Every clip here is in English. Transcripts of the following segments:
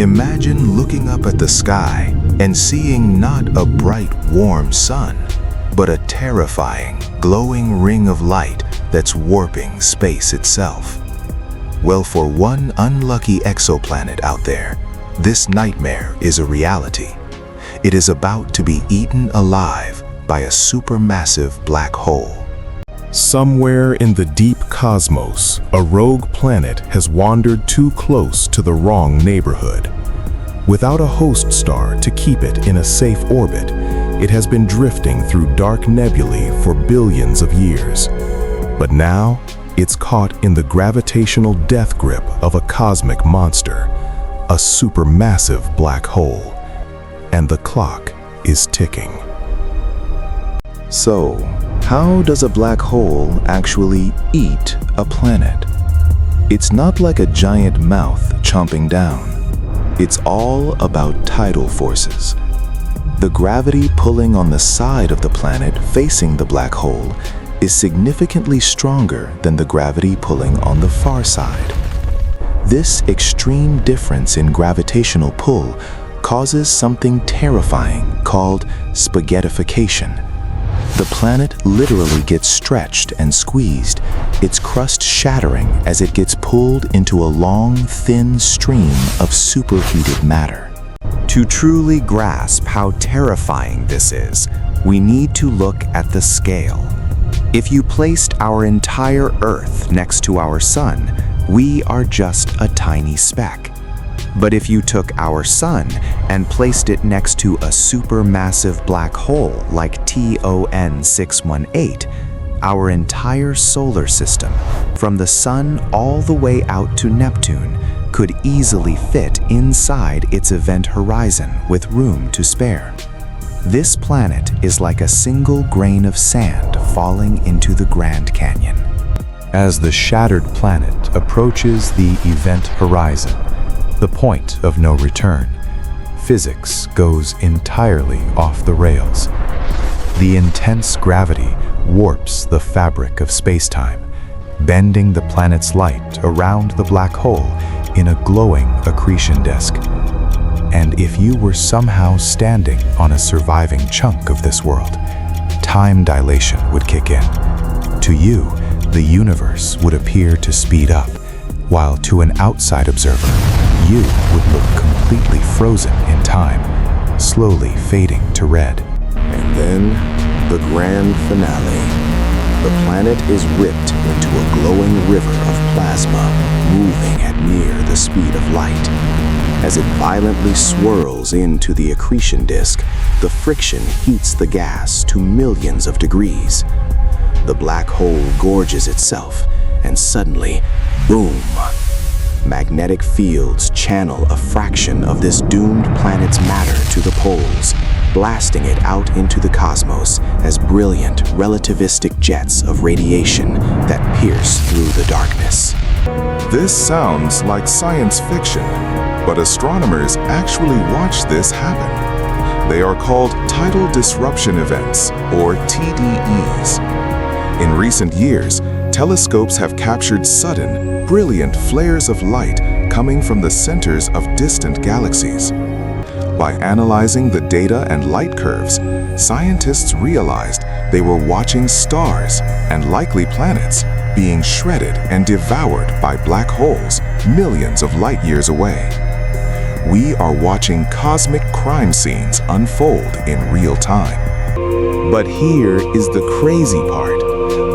Imagine looking up at the sky and seeing not a bright, warm sun, but a terrifying, glowing ring of light that's warping space itself. Well, for one unlucky exoplanet out there, this nightmare is a reality. It is about to be eaten alive by a supermassive black hole. Somewhere in the deep cosmos, a rogue planet has wandered too close to the wrong neighborhood. Without a host star to keep it in a safe orbit, it has been drifting through dark nebulae for billions of years. But now, it's caught in the gravitational death grip of a cosmic monster, a supermassive black hole. And the clock is ticking. So, how does a black hole actually eat a planet? It's not like a giant mouth chomping down. It's all about tidal forces. The gravity pulling on the side of the planet facing the black hole is significantly stronger than the gravity pulling on the far side. This extreme difference in gravitational pull causes something terrifying called spaghettification. The planet literally gets stretched and squeezed, its crust shattering as it gets pulled into a long, thin stream of superheated matter. To truly grasp how terrifying this is, we need to look at the scale. If you placed our entire Earth next to our Sun, we are just a tiny speck. But if you took our Sun and placed it next to a supermassive black hole like TON 618, our entire solar system, from the Sun all the way out to Neptune, could easily fit inside its event horizon with room to spare. This planet is like a single grain of sand falling into the Grand Canyon. As the shattered planet approaches the event horizon, the point of no return, physics goes entirely off the rails. The intense gravity warps the fabric of space-time, bending the planet's light around the black hole in a glowing accretion disk. And if you were somehow standing on a surviving chunk of this world, time dilation would kick in. To you, the universe would appear to speed up, while to an outside observer, you would look completely frozen in time, slowly fading to red. And then, the grand finale. The planet is ripped into a glowing river of plasma, moving at near the speed of light. As it violently swirls into the accretion disk, the friction heats the gas to millions of degrees. The black hole gorges itself, and suddenly, boom! Magnetic fields channel a fraction of this doomed planet's matter to the poles, blasting it out into the cosmos as brilliant relativistic jets of radiation that pierce through the darkness. This sounds like science fiction, but astronomers actually watch this happen. They are called tidal disruption events, or TDEs. In recent years, telescopes have captured sudden, brilliant flares of light coming from the centers of distant galaxies. By analyzing the data and light curves, scientists realized they were watching stars and likely planets being shredded and devoured by black holes millions of light years away. We are watching cosmic crime scenes unfold in real time. But here is the crazy part.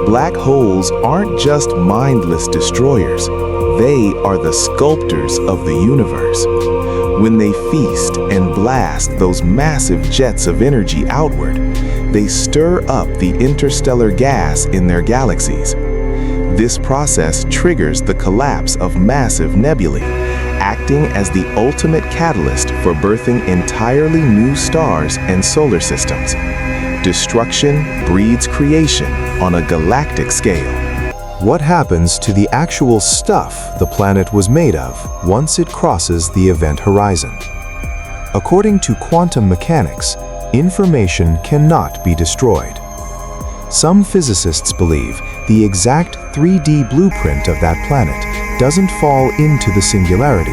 Black holes aren't just mindless destroyers. They are the sculptors of the universe. When they feast and blast those massive jets of energy outward, they stir up the interstellar gas in their galaxies. This process triggers the collapse of massive nebulae, acting as the ultimate catalyst for birthing entirely new stars and solar systems. Destruction breeds creation on a galactic scale. What happens to the actual stuff the planet was made of once it crosses the event horizon? According to quantum mechanics, information cannot be destroyed. Some physicists believe the exact 3D blueprint of that planet doesn't fall into the singularity,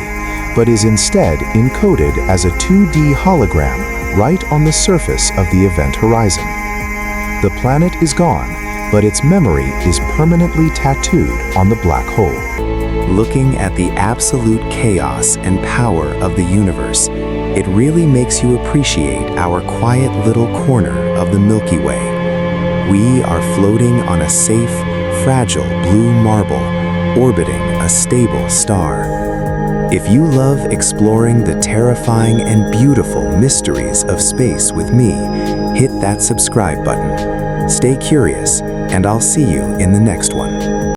but is instead encoded as a 2D hologram right on the surface of the event horizon. The planet is gone, but its memory is permanently tattooed on the black hole. Looking at the absolute chaos and power of the universe, it really makes you appreciate our quiet little corner of the Milky Way. We are floating on a safe, fragile blue marble, orbiting a stable star. If you love exploring the terrifying and beautiful mysteries of space with me, hit that subscribe button. Stay curious, and I'll see you in the next one.